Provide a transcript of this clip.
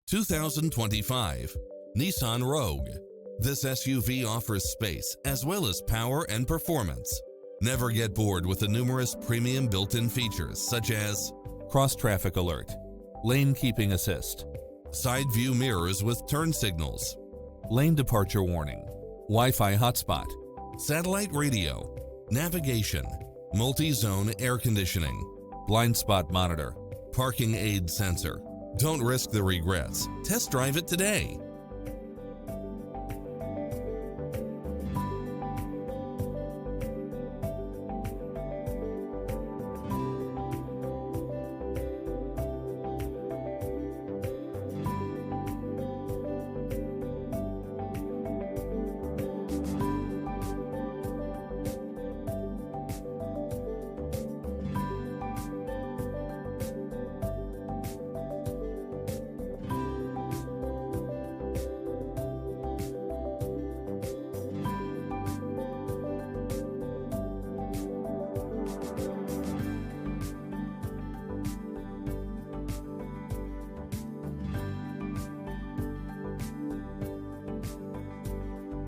2025 Nissan Rogue. This SUV offers space as well as power and performance. Never get bored with the numerous premium built-in features such as cross-traffic alert, lane keeping assist, side view mirrors with turn signals, lane departure warning, Wi-Fi hotspot, satellite radio, navigation, multi-zone air conditioning, blind spot monitor, parking aid sensor. Don't risk the regrets. Test drive it today.